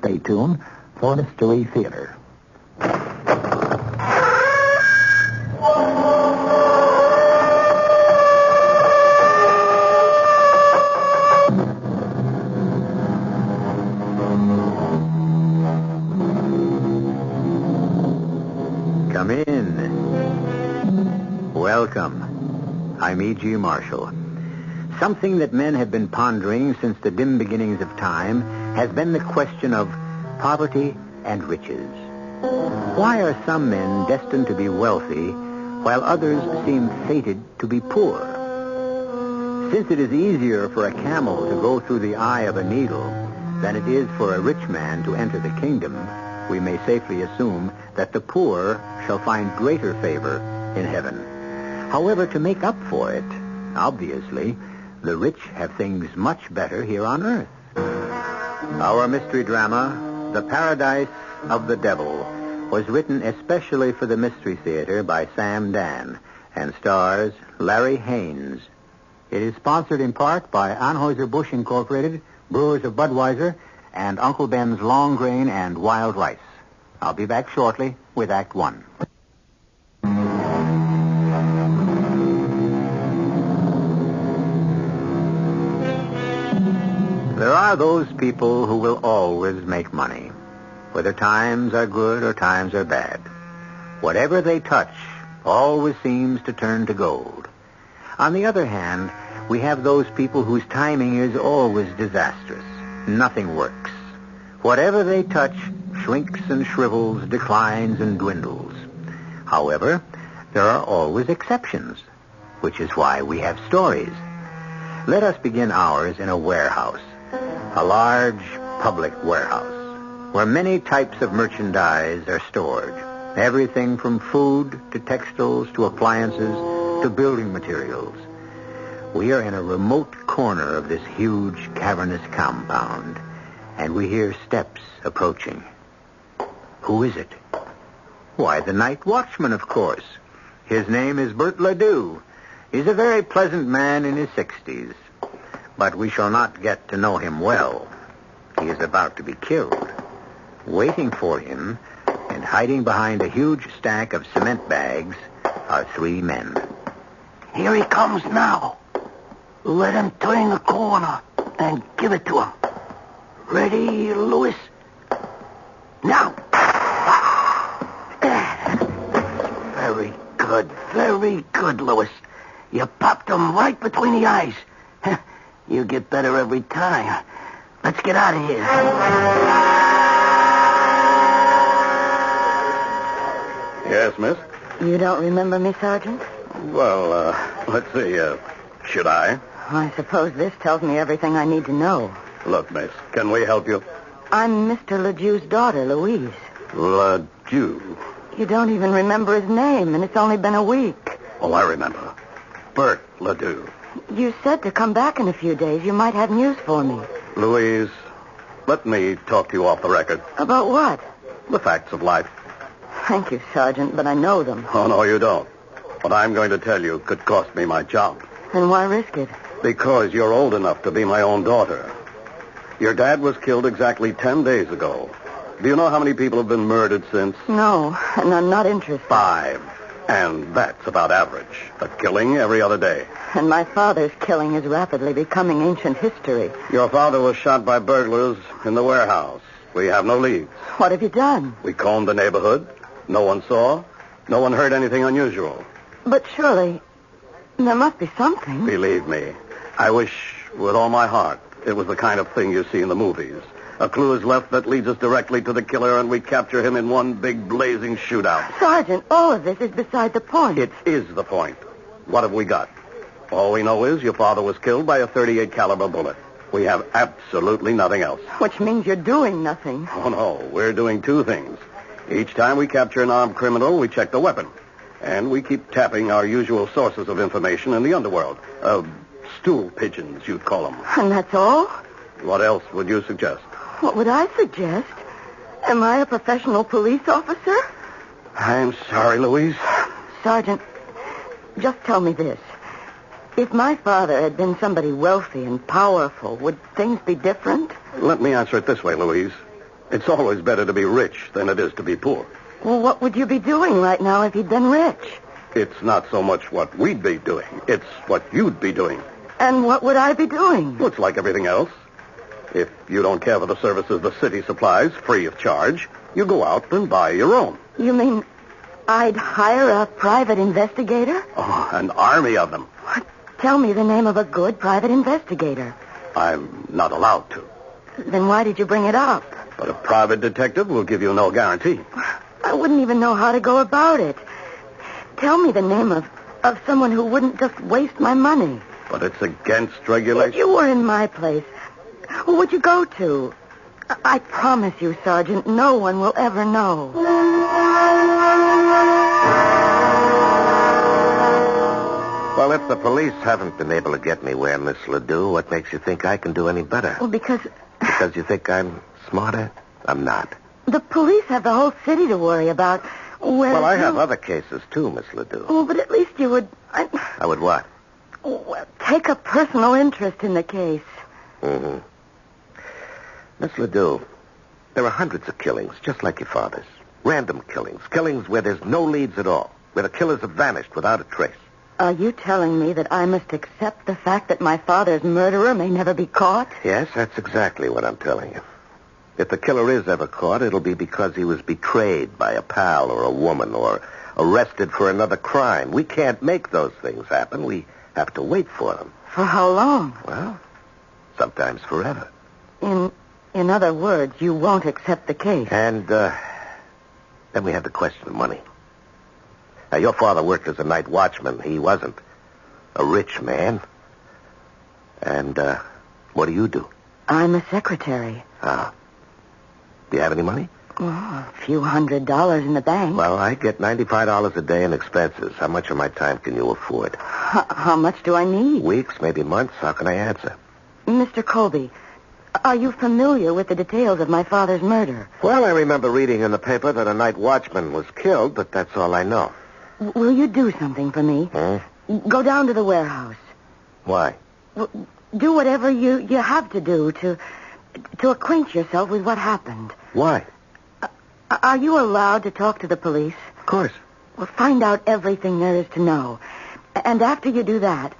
stay tuned for Mystery Theater. Come in. Welcome. I'm E.G. Marshall. Something that men have been pondering since the dim beginnings of time has been the question of poverty and riches. Why are some men destined to be wealthy while others seem fated to be poor? Since it is easier for a camel to go through the eye of a needle than it is for a rich man to enter the kingdom, we may safely assume that the poor shall find greater favor in heaven. However, to make up for it, obviously, the rich have things much better here on earth. Our mystery drama, The Paradise of the Devil, was written especially for the Mystery Theater by Sam Dan and stars Larry Haynes. It is sponsored in part by Anheuser-Busch Incorporated, Brewers of Budweiser, and Uncle Ben's Long Grain and Wild Rice. I'll be back shortly with Act One. There are those people who will always make money, whether times are good or times are bad. Whatever they touch always seems to turn to gold. On the other hand, we have those people whose timing is always disastrous. Nothing works. Whatever they touch shrinks and shrivels, declines and dwindles. However, there are always exceptions, which is why we have stories. Let us begin ours in a warehouse, a large public warehouse, where many types of merchandise are stored. Everything from food to textiles to appliances to building materials. We are in a remote corner of this huge cavernous compound, and we hear steps approaching. Who is it? Why, the night watchman, of course. His name is Bert Ledoux. He's a very pleasant man in his 60s, but we shall not get to know him well. He is about to be killed. Waiting for him, and hiding behind a huge stack of cement bags, are three men. Here he comes now. Let him turn the corner and give it to him. Ready, Louis? Now. Very good, Louis. You popped him right between the eyes. You get better every time. Let's get out of here. Yes, miss? You don't remember me, Sergeant? Well, let's see. Should I? I suppose this tells me everything I need to know. Look, miss, can we help you? I'm Mr. Ledoux's daughter, Louise. Ledoux. You don't even remember his name, and it's only been a week. Oh, I remember. Bert Ledoux. You said to come back in a few days. You might have news for me. Louise, let me talk to you off the record. About what? The facts of life. Thank you, Sergeant, but I know them. Oh, no, you don't. What I'm going to tell you could cost me my job. Then why risk it? Because you're old enough to be my own daughter. Your dad was killed exactly 10 days ago. Do you know how many people have been murdered since? No, and I'm not interested. 5. And that's about average. A killing every other day. And my father's killing is rapidly becoming ancient history. Your father was shot by burglars in the warehouse. We have no leads. What have you done? We combed the neighborhood. No one saw. No one heard anything unusual. But surely, there must be something. Believe me, I wish with all my heart it was the kind of thing you see in the movies. A clue is left that leads us directly to the killer, and we capture him in one big blazing shootout. Sergeant, all of this is beside the point. It is the point. What have we got? All we know is your father was killed by a .38 caliber bullet. We have absolutely nothing else. Which means you're doing nothing. Oh, no. We're doing two things. Each time we capture an armed criminal, we check the weapon. And we keep tapping our usual sources of information in the underworld. Stool pigeons, you'd call them. And that's all? What else would you suggest? What would I suggest? Am I a professional police officer? I'm sorry, Louise. Sergeant, just tell me this. If my father had been somebody wealthy and powerful, would things be different? Let me answer it this way, Louise. It's always better to be rich than it is to be poor. Well, what would you be doing right now if you'd been rich? It's not so much what we'd be doing. It's what you'd be doing. And what would I be doing? Looks like everything else. If you don't care for the services the city supplies free of charge, you go out and buy your own. You mean I'd hire a private investigator? Oh, an army of them. What? Tell me the name of a good private investigator. I'm not allowed to. Then why did you bring it up? But a private detective will give you no guarantee. I wouldn't even know how to go about it. Tell me the name of someone who wouldn't just waste my money. But it's against regulation. If you were in my place, who would you go to? I promise you, Sergeant, no one will ever know. Well, if the police haven't been able to get me where, Miss Ledoux, what makes you think I can do any better? Well, because you think I'm smarter? I'm not. the police have the whole city to worry about. Well, I have other cases, too, Miss Ledoux. Oh, but at least you would... I would what? Well, take a personal interest in the case. Mm-hmm. Miss Ledoux, there are hundreds of killings, just like your father's. Random killings. Killings where there's no leads at all. Where the killers have vanished without a trace. Are you telling me that I must accept the fact that my father's murderer may never be caught? Yes, that's exactly what I'm telling you. If the killer is ever caught, it'll be because he was betrayed by a pal or a woman or arrested for another crime. We can't make those things happen. We have to wait for them. For how long? Well, sometimes forever. In other words, you won't accept the case. And then we have the question of money. Now, your father worked as a night watchman. He wasn't a rich man. And what do? I'm a secretary. Ah. Do you have any money? Oh, a few $100 in the bank. Well, I get $95 a day in expenses. How much of my time can you afford? How much do I need? Weeks, maybe months. How can I answer? Mr. Colby, are you familiar with the details of my father's murder? Well, I remember reading in the paper that a night watchman was killed, but that's all I know. Will you do something for me? Go down to the warehouse. Why? Do whatever you have to do to acquaint yourself with what happened. Why? Are you allowed to talk to the police? Of course. Well, find out everything there is to know. And after you do that,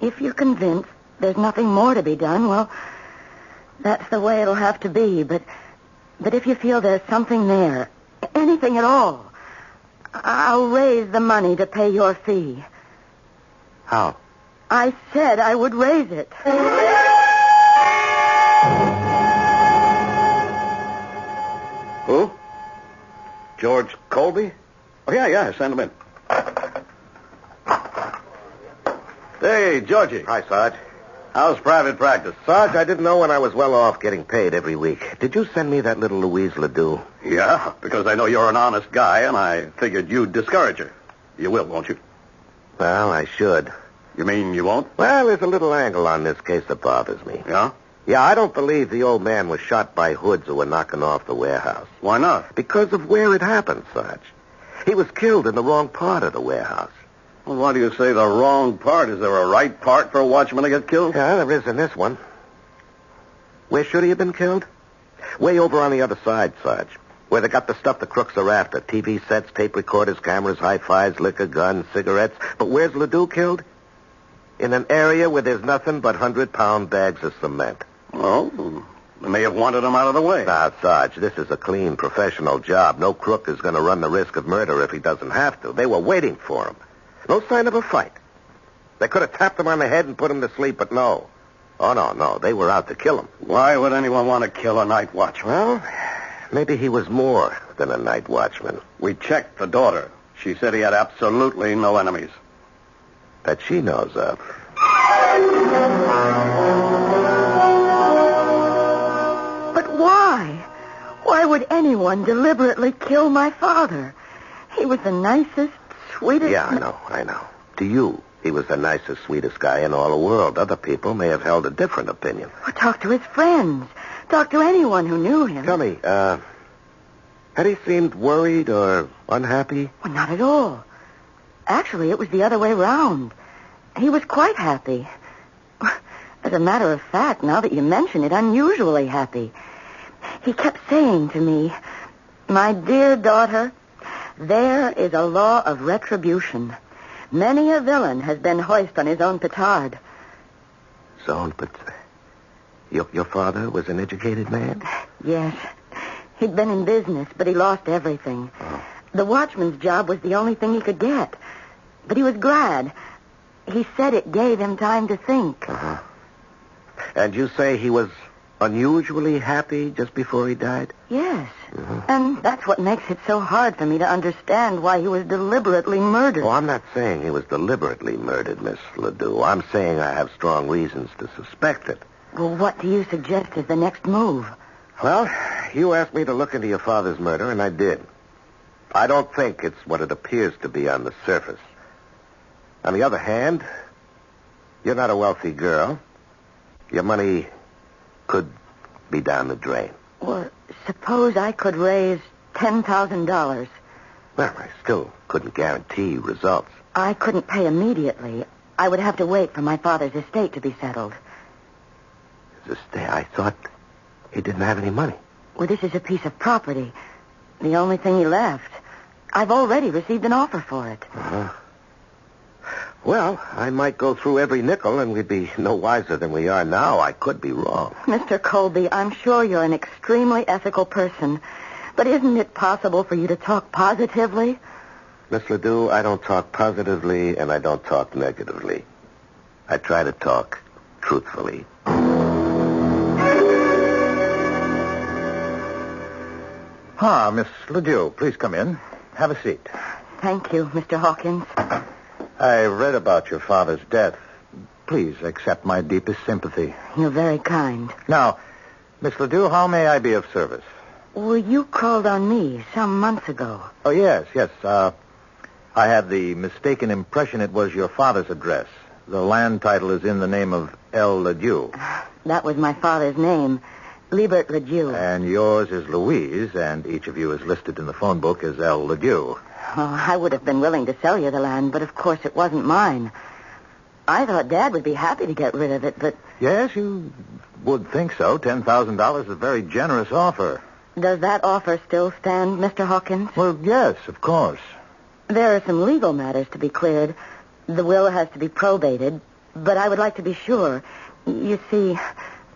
if you're convinced there's nothing more to be done, well, that's the way it'll have to be. But if you feel there's something there, anything at all, I'll raise the money to pay your fee. How? I said I would raise it. Who? George Colby? Oh, yeah, send him in. Hey, Georgie. Hi, Sarge. How's private practice? Sarge, I didn't know when I was well off getting paid every week. Did you send me that little Louise Ledoux? Yeah, because I know you're an honest guy, and I figured you'd discourage her. You will, won't you? Well, I should. You mean you won't? Well, there's a little angle on this case that bothers me. Yeah? Yeah, I don't believe the old man was shot by hoods who were knocking off the warehouse. Why not? Because of where it happened, Sarge. He was killed in the wrong part of the warehouse. Well, why do you say the wrong part? Is there a right part for a watchman to get killed? Yeah, there is in this one. Where should he have been killed? Way over on the other side, Sarge. Where they got the stuff the crooks are after. TV sets, tape recorders, cameras, hi-fis, liquor, guns, cigarettes. But where's Ledoux killed? In an area where there's nothing but 100-pound bags of cement. Well, they may have wanted him out of the way. Now, Sarge, this is a clean, professional job. No crook is going to run the risk of murder if he doesn't have to. They were waiting for him. No sign of a fight. They could have tapped him on the head and put him to sleep, but no. Oh, no. They were out to kill him. Why would anyone want to kill a night watchman? Well, maybe he was more than a night watchman. We checked the daughter. She said he had absolutely no enemies. That she knows of. But why? Why would anyone deliberately kill my father? He was the nicest, sweetest... Yeah, I know. To you, he was the nicest, sweetest guy in all the world. Other people may have held a different opinion. Well, talk to his friends. Talk to anyone who knew him. Tell me, had he seemed worried or unhappy? Well, not at all. Actually, it was the other way round. He was quite happy. As a matter of fact, now that you mention it, unusually happy. He kept saying to me, "My dear daughter, there is a law of retribution. Many a villain has been hoist on his own petard." So, but your father was an educated man? Yes. He'd been in business, but he lost everything. Oh. The watchman's job was the only thing he could get. But he was glad. He said it gave him time to think. Uh-huh. And you say he was unusually happy just before he died? Yes. And that's what makes it so hard for me to understand why he was deliberately murdered. Oh, I'm not saying he was deliberately murdered, Miss Ledoux. I'm saying I have strong reasons to suspect it. Well, what do you suggest is the next move? Well, you asked me to look into your father's murder, and I did. I don't think it's what it appears to be on the surface. On the other hand, you're not a wealthy girl. Your money could be down the drain. Well, suppose I could raise $10,000. Well, I still couldn't guarantee results. I couldn't pay immediately. I would have to wait for my father's estate to be settled. I thought he didn't have any money. Well, this is a piece of property. The only thing he left. I've already received an offer for it. Uh-huh. Well, I might go through every nickel and we'd be no wiser than we are now. I could be wrong. Mr. Colby, I'm sure you're an extremely ethical person. But isn't it possible for you to talk positively? Miss Ledoux, I don't talk positively and I don't talk negatively. I try to talk truthfully. Miss Ledoux, please come in. Have a seat. Thank you, Mr. Hawkins. I read about your father's death. Please accept my deepest sympathy. You're very kind. Now, Miss Ledoux, how may I be of service? Well, you called on me some months ago. Oh, yes. I had the mistaken impression it was your father's address. The land title is in the name of L. Ledoux. That was my father's name, Liebert Ledoux. And yours is Louise, and each of you is listed in the phone book as L. Ledoux. Oh, I would have been willing to sell you the land, but of course it wasn't mine. I thought Dad would be happy to get rid of it, but... Yes, you would think so. $10,000 is a very generous offer. Does that offer still stand, Mr. Hawkins? Well, yes, of course. There are some legal matters to be cleared. The will has to be probated, but I would like to be sure. You see,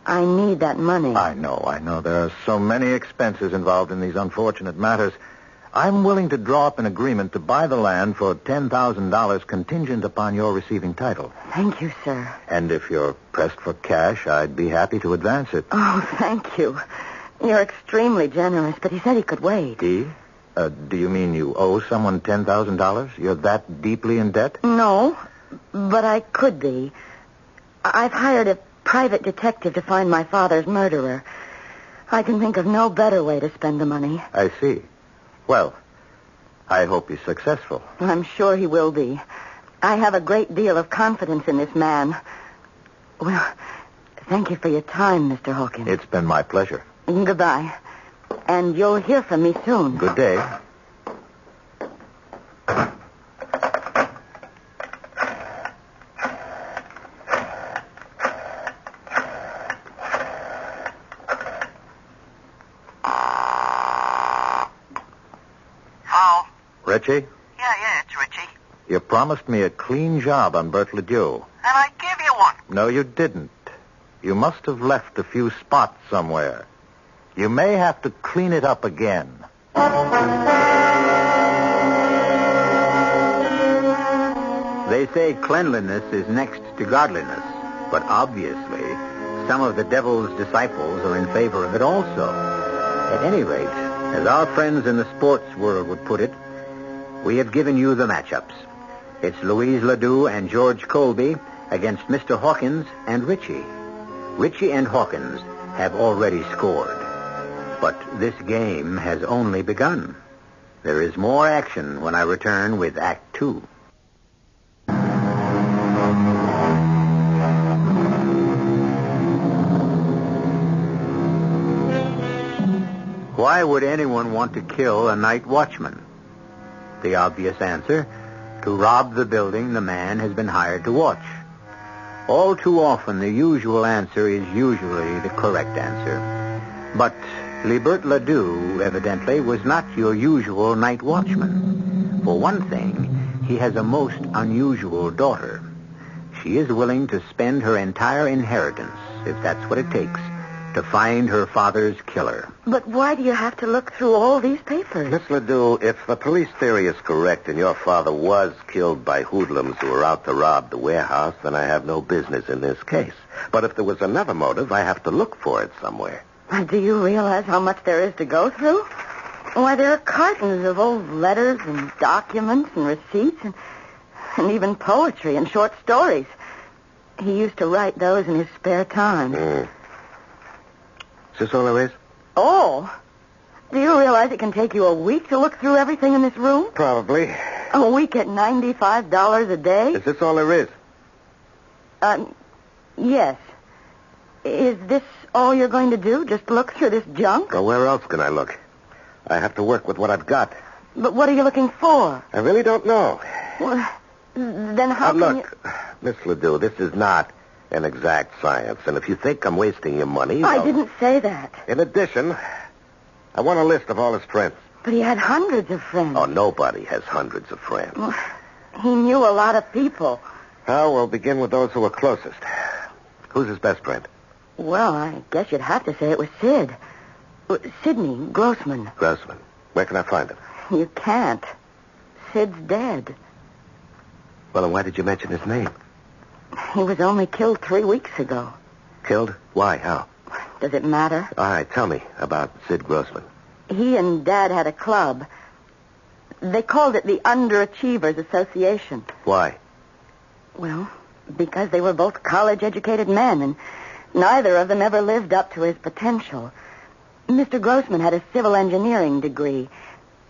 I need that money. I know. There are so many expenses involved in these unfortunate matters. I'm willing to draw up an agreement to buy the land for $10,000 contingent upon your receiving title. Thank you, sir. And if you're pressed for cash, I'd be happy to advance it. Oh, thank you. You're extremely generous, but he said he could wait. Do you mean you owe someone $10,000? You're that deeply in debt? No, but I could be. I've hired a private detective to find my father's murderer. I can think of no better way to spend the money. I see. Well, I hope he's successful. I'm sure he will be. I have a great deal of confidence in this man. Well, thank you for your time, Mr. Hawkins. It's been my pleasure. Goodbye. And you'll hear from me soon. Good day. Richie? Yeah, it's Richie. You promised me a clean job on Bert Ledoux. And I give you one. No, you didn't. You must have left a few spots somewhere. You may have to clean it up again. They say cleanliness is next to godliness, but obviously some of the devil's disciples are in favor of it also. At any rate, as our friends in the sports world would put it, we have given you the matchups. It's Louise Ledoux and George Colby against Mr. Hawkins and Richie. Richie and Hawkins have already scored. But this game has only begun. There is more action when I return with Act 2. Why would anyone want to kill a night watchman? The obvious answer, to rob the building the man has been hired to watch. All too often, the usual answer is usually the correct answer. But Libert Ledoux, evidently, was not your usual night watchman. For one thing, he has a most unusual daughter. She is willing to spend her entire inheritance, if that's what it takes, to find her father's killer. But why do you have to look through all these papers? Miss Ledoux, if the police theory is correct and your father was killed by hoodlums who were out to rob the warehouse, then I have no business in this case. But if there was another motive, I have to look for it somewhere. Do you realize how much there is to go through? Why, there are cartons of old letters and documents and receipts and even poetry and short stories. He used to write those in his spare time. Is this all there is? Oh, do you realize it can take you a week to look through everything in this room? Probably. A week at $95 a day? Is this all there is? Yes. Is this all you're going to do? Just look through this junk? Well, where else can I look? I have to work with what I've got. But what are you looking for? I really don't know. Well, then how can look, Miss Ledoux, this is not an exact science, and if you think I'm wasting your money... I didn't say that. In addition, I want a list of all his friends. But he had hundreds of friends. Oh, nobody has hundreds of friends. Well, he knew a lot of people. Well, we'll begin with those who are closest. Who's his best friend? Well, I guess you'd have to say it was Sid. Sidney Grossman. Grossman. Where can I find him? You can't. Sid's dead. Well, then why did you mention his name? He was only killed 3 weeks ago. Killed? Why? How? Does it matter? All right, tell me about Sid Grossman. He and Dad had a club. They called it the Underachievers Association. Why? Well, because they were both college-educated men, and neither of them ever lived up to his potential. Mr. Grossman had a civil engineering degree.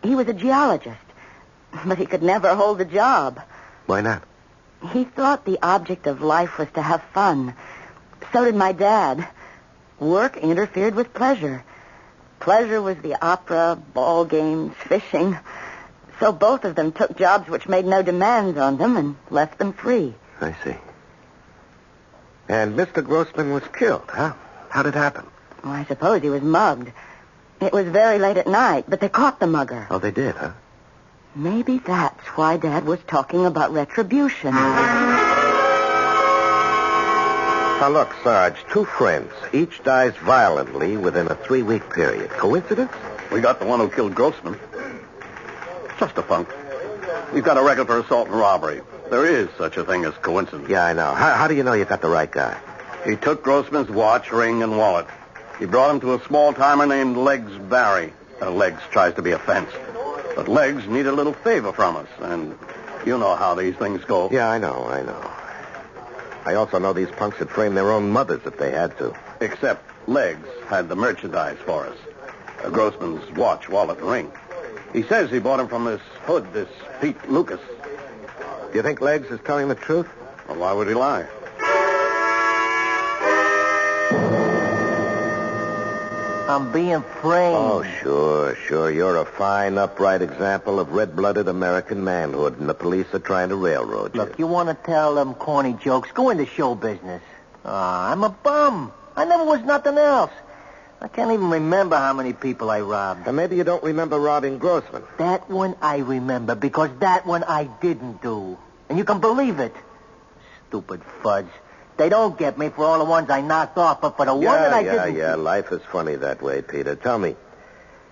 He was a geologist, but he could never hold a job. Why not? He thought the object of life was to have fun. So did my dad. Work interfered with pleasure. Pleasure was the opera, ball games, fishing. So both of them took jobs which made no demands on them and left them free. I see. And Mr. Grossman was killed, huh? How did it happen? Well, I suppose he was mugged. It was very late at night, but they caught the mugger. Oh, they did, huh? Maybe that's why Dad was talking about retribution. Now, look, Sarge, 2 friends. Each dies violently within a 3-week period. Coincidence? We got the one who killed Grossman. Just a punk. He's got a record for assault and robbery. There is such a thing as coincidence. Yeah, I know. How do you know you got the right guy? He took Grossman's watch, ring, and wallet. He brought him to a small-timer named Legs Barry. Legs tries to be a fence. But Legs need a little favor from us, and you know how these things go. Yeah, I know. I also know these punks would frame their own mothers if they had to. Except Legs had the merchandise for us. Grossman's watch, wallet, and ring. He says he bought him from this hood, this Pete Lucas. Do you think Legs is telling the truth? Well, why would he lie? I'm being framed. Oh, sure. You're a fine, upright example of red-blooded American manhood, and the police are trying to railroad you. Look, you want to tell them corny jokes? Go into show business. I'm a bum. I never was nothing else. I can't even remember how many people I robbed. And maybe you don't remember robbing Grossman. That one I remember, because that one I didn't do. And you can believe it. Stupid fudge. They don't get me for all the ones I knocked off, but for the one that I didn't... Yeah, life is funny that way, Peter. Tell me,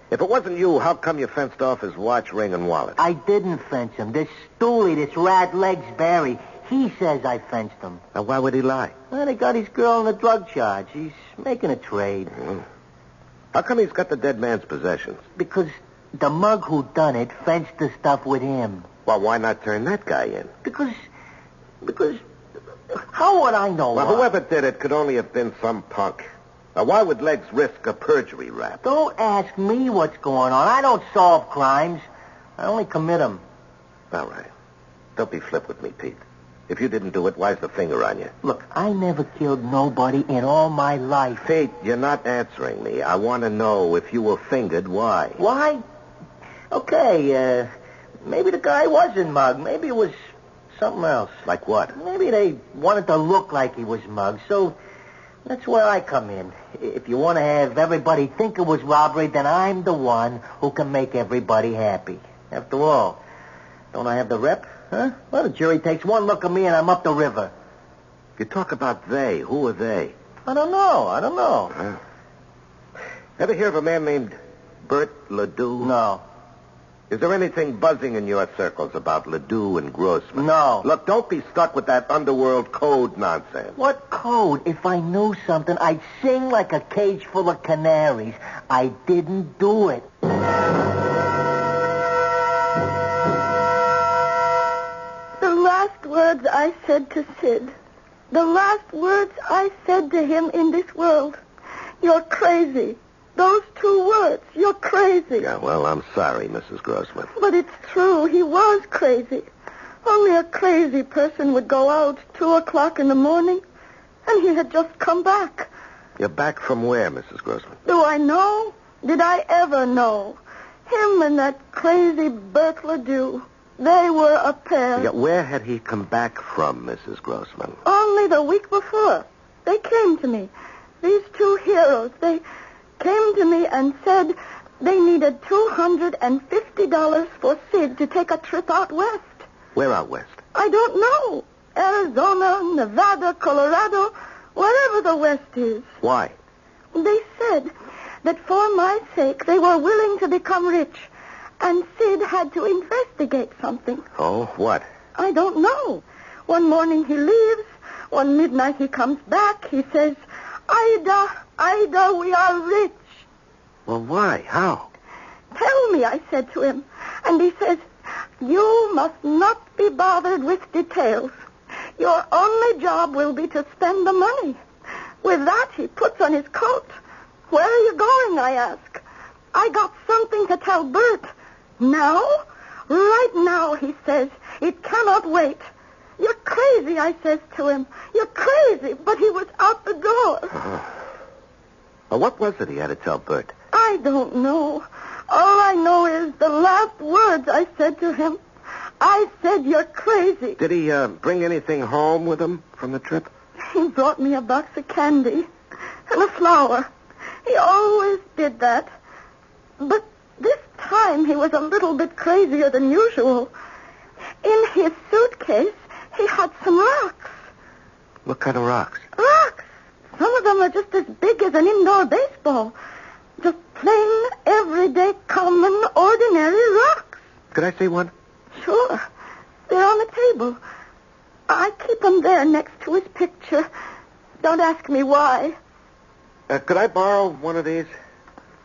if it wasn't you, how come you fenced off his watch, ring, and wallet? I didn't fence him. This stoolie, this rat Legs Barry, he says I fenced him. Now, why would he lie? Well, they got his girl on a drug charge. He's making a trade. How come he's got the dead man's possessions? Because the mug who done it fenced the stuff with him. Well, why not turn that guy in? Because... How would I know? Well, whoever did it could only have been some punk. Now, why would Legs risk a perjury rap? Don't ask me what's going on. I don't solve crimes. I only commit them. All right. Don't be flip with me, Pete. If you didn't do it, why's the finger on you? Look, I never killed nobody in all my life. Pete, you're not answering me. I want to know if you were fingered, why? Why? Okay, maybe the guy wasn't mugged. Maybe it was something else. Like what? Maybe they wanted to look like he was mugged, so That's where I come in. If you want to have everybody think it was robbery, then I'm the one who can make everybody happy. After all, don't I have the rep? Huh? Well, the jury takes one look at me and I'm up the river. You talk about they. Who are they? I don't know. Ever hear of a man named Bert Ledoux? No. Is there anything buzzing in your circles about Ledoux and Grossman? No. Look, don't be stuck with that underworld code nonsense. What code? If I knew something, I'd sing like a cage full of canaries. I didn't do it. The last words I said to Sid. The last words I said to him in this world. You're crazy. Those 2 words. You're crazy. Yeah, well, I'm sorry, Mrs. Grossman. But it's true. He was crazy. Only a crazy person would go out 2 o'clock in the morning, and he had just come back. You're back from where, Mrs. Grossman? Do I know? Did I ever know? Him and that crazy Bert Ledoux. They were a pair. Yeah, where had he come back from, Mrs. Grossman? Only the week before. They came to me. These 2 heroes. They came to me and said they needed $250 for Sid to take a trip out west. Where out west? I don't know. Arizona, Nevada, Colorado, wherever the west is. Why? They said that for my sake they were willing to become rich, and Sid had to investigate something. Oh, what? I don't know. One morning he leaves. One midnight he comes back. He says, Ida, we are rich. Well, why? How? Tell me, I said to him. And he says, you must not be bothered with details. Your only job will be to spend the money. With that, he puts on his coat. Where are you going, I ask. I got something to tell Bert. Now? Right now, he says. It cannot wait. You're crazy, I says to him. You're crazy, but he was out the door. Well, what was it he had to tell Bert? I don't know. All I know is the last words I said to him. I said, you're crazy. Did he bring anything home with him from the trip? He brought me a box of candy and a flower. He always did that. But this time he was a little bit crazier than usual. In his suitcase, he had some rocks. What kind of rocks? Rocks. Some of them are just as big as an indoor baseball. Just plain, everyday, common, ordinary rocks. Could I see one? Sure. They're on the table. I keep them there next to his picture. Don't ask me why. Could I borrow one of these?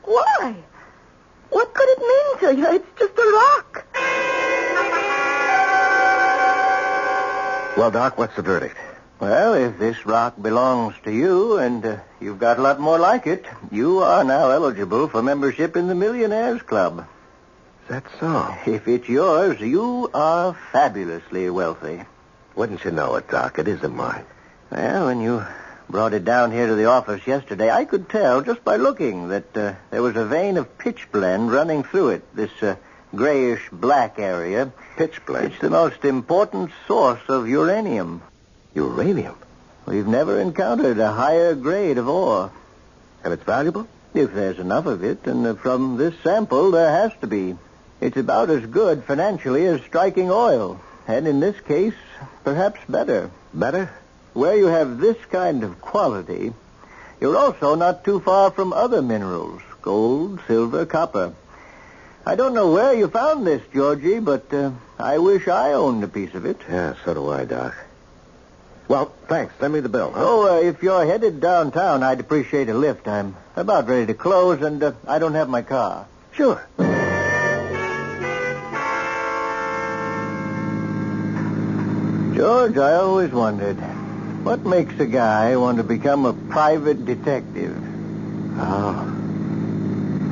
Why? What could it mean to you? It's just a rock. Well, Doc, what's the verdict? Well, if this rock belongs to you and you've got a lot more like it, you are now eligible for membership in the Millionaires Club. Is that so? If it's yours, you are fabulously wealthy. Wouldn't you know it, Doc? It isn't mine. Well, when you brought it down here to the office yesterday, I could tell just by looking that there was a vein of pitch blende running through it, this grayish-black area. Pitch blende? It's the most important source of uranium. Uranium? We've never encountered a higher grade of ore. And it's valuable? If there's enough of it, and from this sample, there has to be. It's about as good financially as striking oil. And in this case, perhaps better. Better? Where you have this kind of quality, you're also not too far from other minerals. Gold, silver, copper. I don't know where you found this, Georgie, but I wish I owned a piece of it. Yeah, so do I, Doc. Well, thanks. Send me the bill. Huh? Oh, if you're headed downtown, I'd appreciate a lift. I'm about ready to close, and I don't have my car. Sure. George, I always wondered, what makes a guy want to become a private detective? Oh.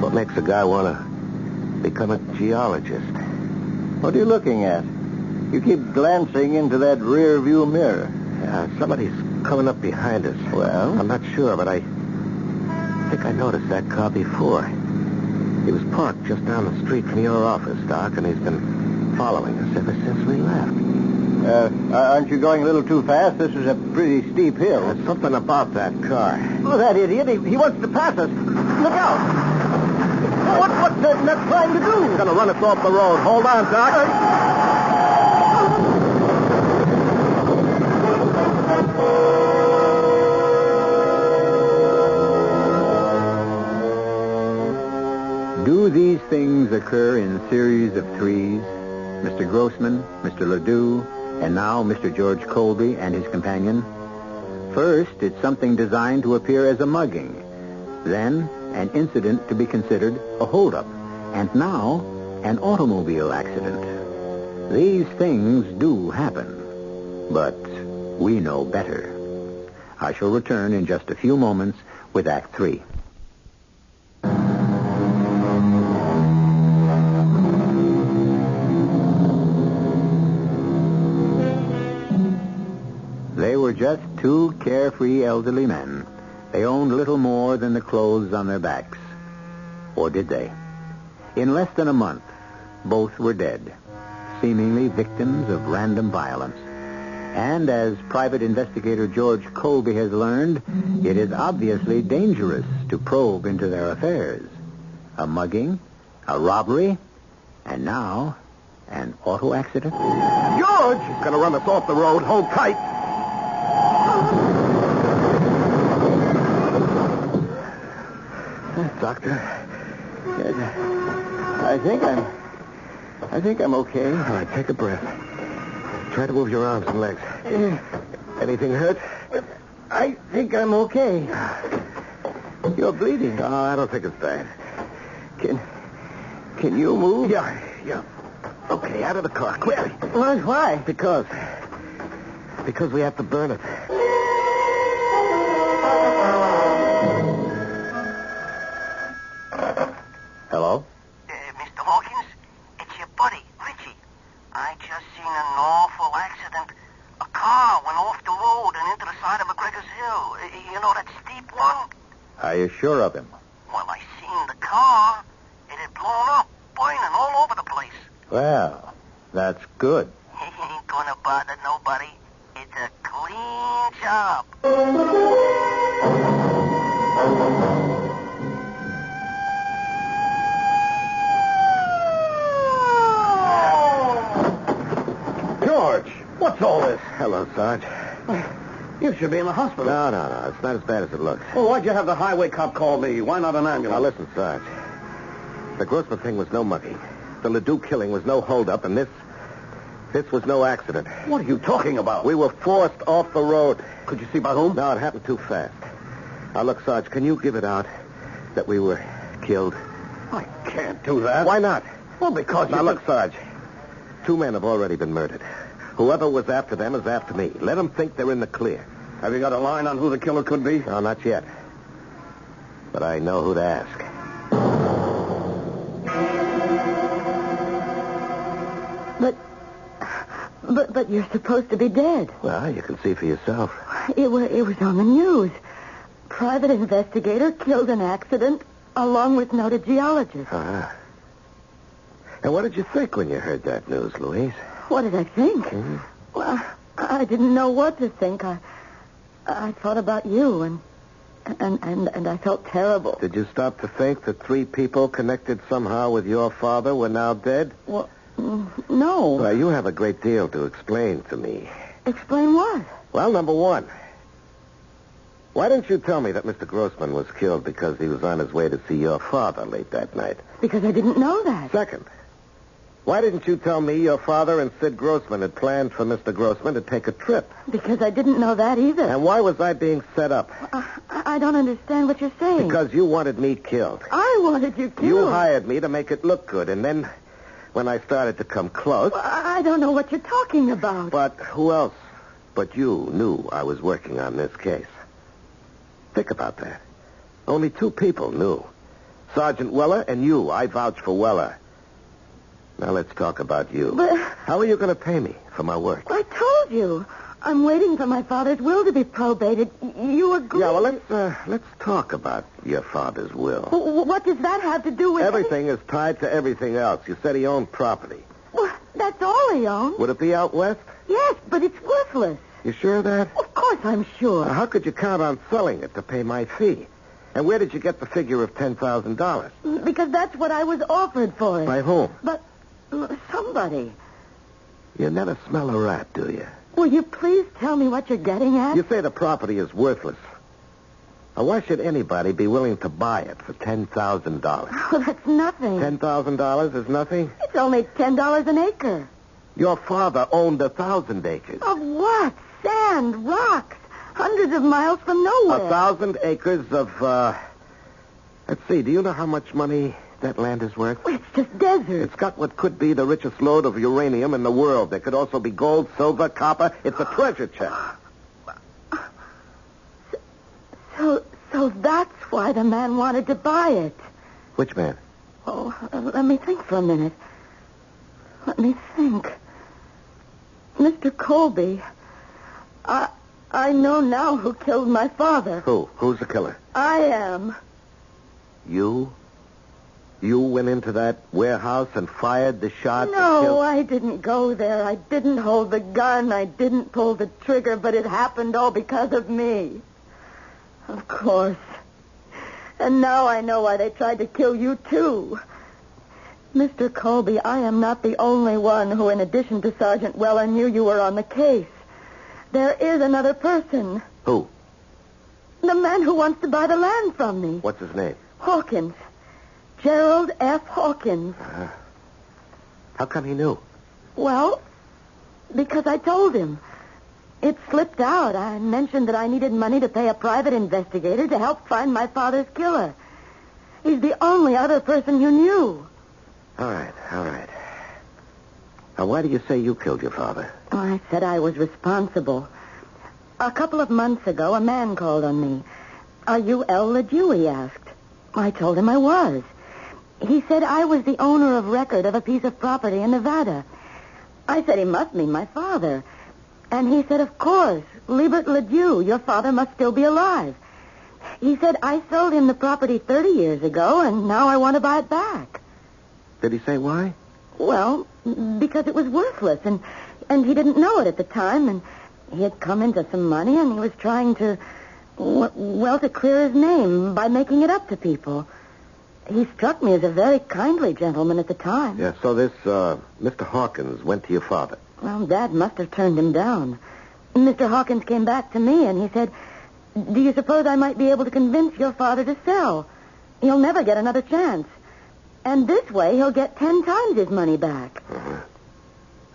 What makes a guy want to become a geologist? What are you looking at? You keep glancing into that rear view mirror. Somebody's coming up behind us. Well? I'm not sure, but I think I noticed that car before. He was parked just down the street from your office, Doc, and he's been following us ever since we left. Aren't you going a little too fast? This is a pretty steep hill. There's something about that car. Oh, that idiot. He wants to pass us. Look out. What's that trying to do? He's going to run us off the road. Hold on, Doc. Do these things occur in series of threes? Mr. Grossman, Mr. Ledoux, and now Mr. George Colby and his companion? First, it's something designed to appear as a mugging. Then, an incident to be considered a holdup. And now, an automobile accident. These things do happen. But we know better. I shall return in just a few moments with Act 3. They were just two carefree elderly men. They owned little more than the clothes on their backs. Or did they? In less than a month, both were dead, seemingly victims of random violence. And as Private Investigator George Colby has learned, it is obviously dangerous to probe into their affairs. A mugging, a robbery, and now an auto accident. George! He's going to run us off the road. Hold tight. Doctor, I think I'm okay. All right, take a breath. Try to move your arms and legs. Anything hurt? I think I'm okay. You're bleeding. Oh, I don't think it's bad. Can you move? Yeah. Okay, out of the car, quickly. Why? Because we have to burn it. Hello? Mr. Hawkins, it's your buddy, Richie. I just seen an awful accident. A car went off the road and into the side of McGregor's Hill. You know that steep one? Are you sure of him? Well, I seen the car. It had blown up, burning all over the place. Well, that's good. He ain't gonna bother nobody. It's a clean job. George, what's all this? Hello, Sarge. You should be in the hospital. No. It's not as bad as it looks. Well, why'd you have the highway cop call me? Why not an ambulance? Now, listen, Sarge. The Grossman thing was no mugging. The Ledoux killing was no holdup, and this was no accident. What are you talking about? We were forced off the road. Could you see by whom? No, it happened too fast. Now, look, Sarge, can you give it out that we were killed? I can't do that. Why not? Well, because Now, look, Sarge. 2 men have already been murdered. Whoever was after them is after me. Let them think they're in the clear. Have you got a line on who the killer could be? No, not yet. But I know who to ask. But you're supposed to be dead. Well, you can see for yourself. It was on the news. Private investigator killed in accident along with noted geologist. Uh-huh. And what did you think when you heard that news, Louise? What did I think? Mm-hmm. Well, I didn't know what to think. I thought about you and I felt terrible. Did you stop to think that 3 people connected somehow with your father were now dead? Well, no. Well, you have a great deal to explain to me. Explain what? Well, number 1. Why didn't you tell me that Mr. Grossman was killed because he was on his way to see your father late that night? Because I didn't know that. Second, why didn't you tell me your father and Sid Grossman had planned for Mr. Grossman to take a trip? Because I didn't know that either. And why was I being set up? I don't understand what you're saying. Because you wanted me killed. I wanted you killed. You hired me to make it look good, and then when I started to come close... Well, I don't know what you're talking about. But who else but you knew I was working on this case? Think about that. Only 2 people knew. Sergeant Weller and you. I vouch for Weller. Now let's talk about you. But how are you going to pay me for my work? I told you. I'm waiting for my father's will to be probated. You agree? Yeah, well, let's talk about your father's will. What does that have to do with... Everything is tied to everything else. You said he owned property. Well, that's all he owned. Would it be out west? Yes, but it's worthless. You sure of that? Of course I'm sure. How could you count on selling it to pay my fee? And where did you get the figure of $10,000? Because that's what I was offered for it. By whom? But somebody. You never smell a rat, do you? Will you please tell me what you're getting at? You say the property is worthless. Now, why should anybody be willing to buy it for $10,000? Oh, that's nothing. $10,000 is nothing? It's only $10 an acre. Your father owned 1,000 acres. Of what? Sand, rocks, hundreds of miles from nowhere. 1,000 acres of, let's see, do you know how much money that land is worth? Well, it's just desert. It's got what could be the richest load of uranium in the world. There could also be gold, silver, copper. It's a treasure chest. So that's why the man wanted to buy it. Which man? Oh, let me think for a minute. Let me think. Mr. Colby, I know now who killed my father. Who? Who's the killer? I am. You? You went into that warehouse and fired the shot? No, I didn't go there. I didn't hold the gun. I didn't pull the trigger, but it happened all because of me. Of course. And now I know why they tried to kill you, too. Mr. Colby, I am not the only one who, in addition to Sergeant Weller, knew you were on the case. There is another person. Who? The man who wants to buy the land from me. What's his name? Hawkins. Gerald F. Hawkins. How come he knew? Well, because I told him. It slipped out. I mentioned that I needed money to pay a private investigator to help find my father's killer. He's the only other person you knew. All right. Now, why do you say you killed your father? Oh, I said I was responsible. A couple of months ago, a man called on me. Are you El LeJew, he asked. I told him I was. He said I was the owner of record of a piece of property in Nevada. I said he must mean my father. And he said, of course, Liebert LeJew, your father must still be alive. He said, I sold him the property 30 years ago, and now I want to buy it back. Did he say why? Well, because it was worthless, and he didn't know it at the time, and he had come into some money, and he was trying to, to clear his name by making it up to people. He struck me as a very kindly gentleman at the time. Yeah, so this, Mr. Hawkins went to your father. Well, Dad must have turned him down. Mr. Hawkins came back to me, and he said, do you suppose I might be able to convince your father to sell? He'll never get another chance. And this way, he'll get 10 times his money back. Uh-huh.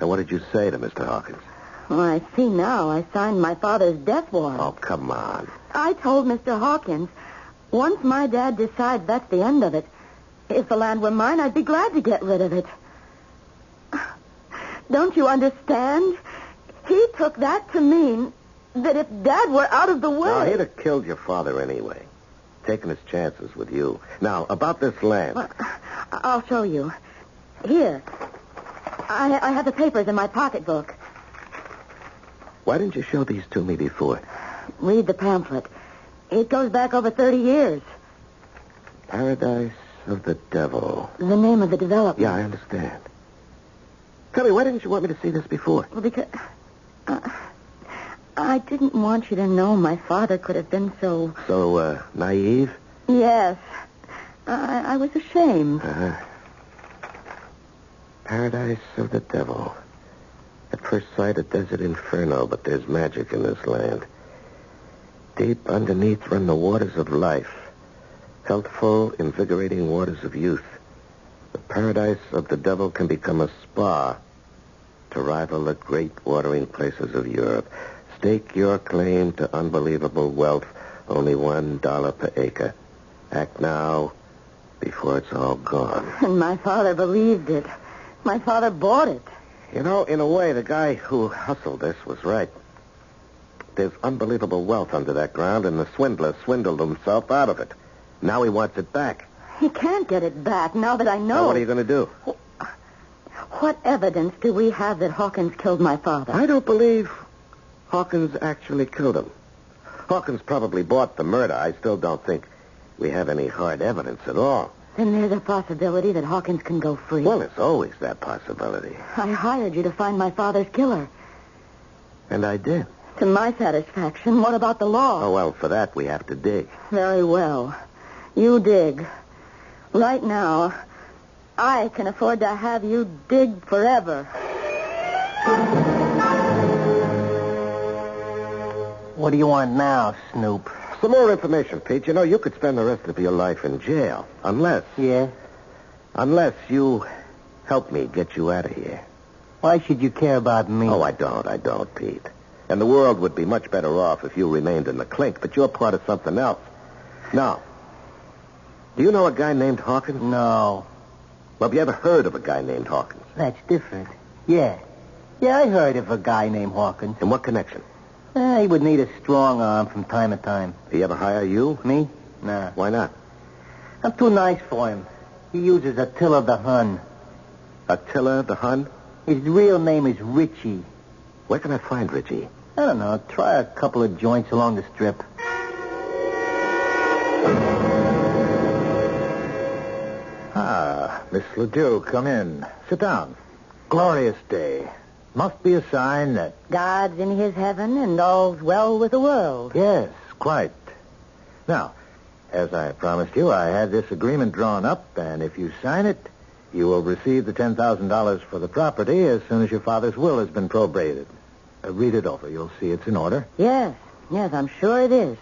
And what did you say to Mr. Hawkins? Well, I see now. I signed my father's death warrant. Oh, come on. I told Mr. Hawkins, once my dad decides that's the end of it, if the land were mine, I'd be glad to get rid of it. Don't you understand? He took that to mean that if Dad were out of the way... No, he'd have killed your father anyway. Taking his chances with you. Now, about this land. Well, I'll show you. Here. I have the papers in my pocketbook. Why didn't you show these to me before? Read the pamphlet. It goes back over 30 years. Paradise of the Devil. The name of the development. Yeah, I understand. Tell me, why didn't you want me to see this before? Well, because... I didn't want you to know my father could have been so... So, naive? Yes. I was ashamed. Paradise of the Devil. At first sight, a desert inferno, but there's magic in this land. Deep underneath run the waters of life. Healthful, invigorating waters of youth. The Paradise of the Devil can become a spa to rival the great watering places of Europe. Stake your claim to unbelievable wealth, only $1 per acre. Act now before it's all gone. And my father believed it. My father bought it. You know, in a way, the guy who hustled this was right. There's unbelievable wealth under that ground, and the swindler swindled himself out of it. Now he wants it back. He can't get it back now that I know. Now, what are you going to do? What evidence do we have that Hawkins killed my father? I don't believe Hawkins actually killed him. Hawkins probably bought the murder. I still don't think we have any hard evidence at all. Then there's a possibility that Hawkins can go free. Well, there's always that possibility. I hired you to find my father's killer. And I did. To my satisfaction. What about the law? Oh, well, for that we have to dig. Very well. You dig. Right now, I can afford to have you dig forever. What do you want now, Snoop? Some more information, Pete. You know, you could spend the rest of your life in jail. Unless you help me get you out of here. Why should you care about me? Oh, I don't, Pete. And the world would be much better off if you remained in the clink, but you're part of something else. Now, do you know a guy named Hawkins? No. Well, have you ever heard of a guy named Hawkins? That's different. Yeah. Yeah, I heard of a guy named Hawkins. In what connection? He would need a strong arm from time to time. He ever hire you? Me? Nah. Why not? I'm too nice for him. He uses Attila the Hun. Attila the Hun? His real name is Richie. Where can I find Richie? I don't know. Try a couple of joints along the strip. Ah, Miss Ledoux, come in. Sit down. Glorious day. Must be a sign that... God's in his heaven and all's well with the world. Yes, quite. Now, as I promised you, I had this agreement drawn up, and if you sign it, you will receive the $10,000 for the property as soon as your father's will has been probated. Read it over. You'll see it's in order. Yes, I'm sure it is.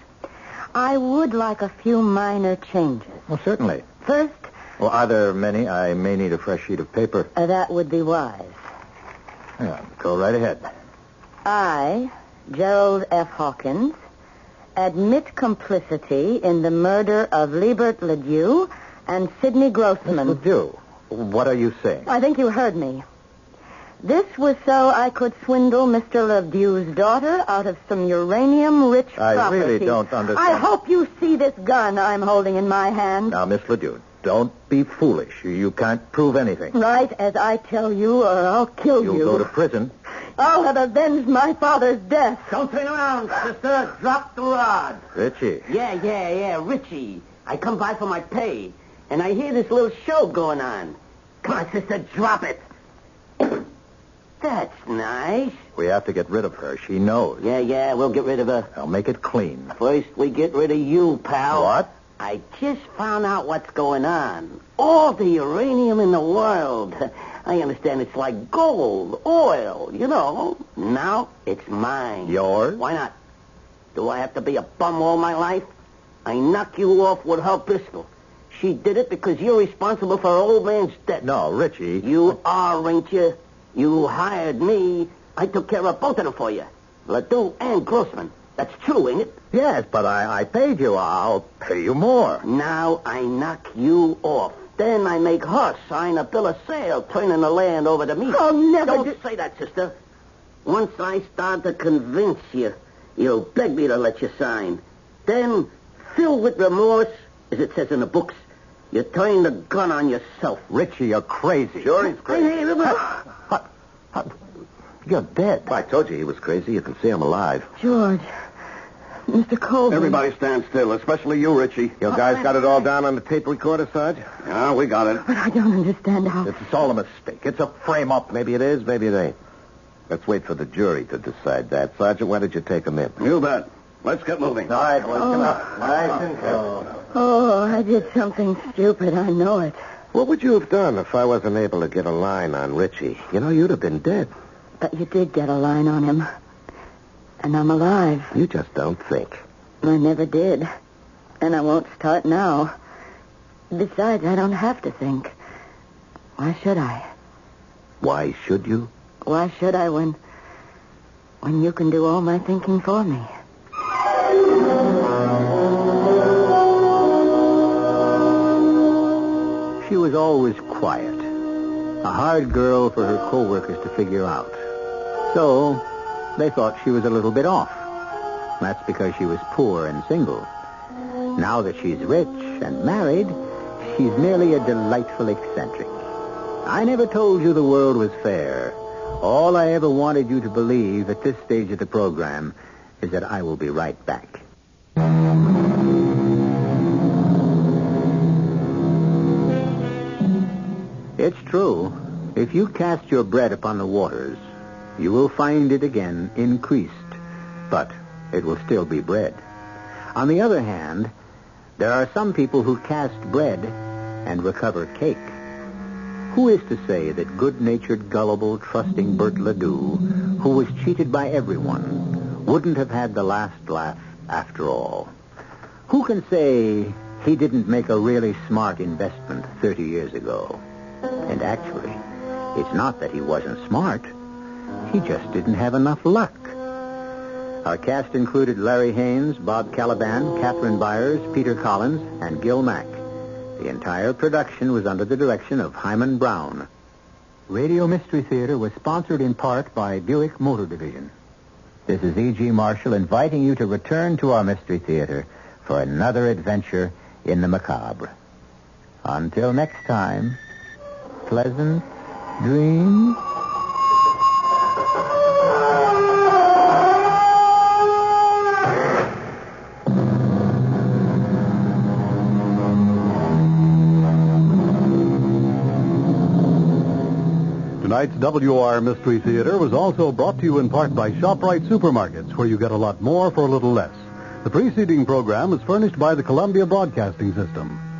I would like a few minor changes. Well, certainly. First... Well, are there many? I may need a fresh sheet of paper. That would be wise. Yeah, go right ahead. I, Gerald F. Hawkins, admit complicity in the murder of Liebert Ledoux and Sidney Grossman. Miss Ledoux, what are you saying? I think you heard me. This was so I could swindle Mr. Ledoux's daughter out of some uranium-rich property. I really don't understand. I hope you see this gun I'm holding in my hand. Now, Miss Ledoux, don't be foolish. You can't prove anything. Right as I tell you, or I'll kill you. You'll go to prison. I'll have avenged my father's death. Don't turn around, sister. Drop the rod. Richie. Yeah, Richie. I come by for my pay, and I hear this little show going on. Come on, sister, drop it. That's nice. We have to get rid of her. She knows. Yeah, we'll get rid of her. I'll make it clean. First, we get rid of you, pal. What? I just found out what's going on. All the uranium in the world. I understand it's like gold, oil, you know. Now it's mine. Yours? Why not? Do I have to be a bum all my life? I knock you off with her pistol. She did it because you're responsible for her old man's death. No, Richie. You are, ain't you? You hired me. I took care of both of them for you. Ledoux and Grossman. That's true, ain't it? Yes, but I paid you. I'll pay you more. Now I knock you off. Then I make her sign a bill of sale turning the land over to me. Oh, never Don't say that, sister. Once I start to convince you, you'll beg me to let you sign. Then, filled with remorse, as it says in the books, you turn the gun on yourself. Richie, you're crazy. Sure he's crazy. Hey, remember... You're dead. I told you he was crazy. You can see him alive. George, Mr. Colby. Everybody stand still, especially you, Richie. Your guys got it all down on the tape recorder, Sarge? Yeah, we got it. But I don't understand how... It's all a mistake. It's a frame-up. Maybe it is, maybe it ain't. Let's wait for the jury to decide that. Sergeant, why don't you take him in? You bet. Let's get moving. All right, boys, come on. Nice and slow. Oh, I did something stupid. I know it. What would you have done if I wasn't able to get a line on Richie? You know, you'd have been dead. But you did get a line on him. And I'm alive. You just don't think. I never did. And I won't start now. Besides, I don't have to think. Why should I? Why should you? Why should I when you can do all my thinking for me? She was always quiet. A hard girl for her co-workers to figure out. So they thought she was a little bit off. That's because she was poor and single. Now that she's rich and married, she's merely a delightful eccentric. I never told you the world was fair. All I ever wanted you to believe at this stage of the program is that I will be right back. It's true. If you cast your bread upon the waters, you will find it again increased, but it will still be bread. On the other hand, there are some people who cast bread and recover cake. Who is to say that good-natured, gullible, trusting Bert Ledoux, who was cheated by everyone, wouldn't have had the last laugh after all? Who can say he didn't make a really smart investment 30 years ago? And actually, it's not that he wasn't smart. He just didn't have enough luck. Our cast included Larry Haynes, Bob Caliban, Catherine Byers, Peter Collins, and Gil Mack. The entire production was under the direction of Hyman Brown. Radio Mystery Theater was sponsored in part by Buick Motor Division. This is E.G. Marshall inviting you to return to our Mystery Theater for another adventure in the macabre. Until next time, pleasant dreams. Tonight's WR Mystery Theater was also brought to you in part by ShopRite Supermarkets, where you get a lot more for a little less. The preceding program is furnished by the Columbia Broadcasting System.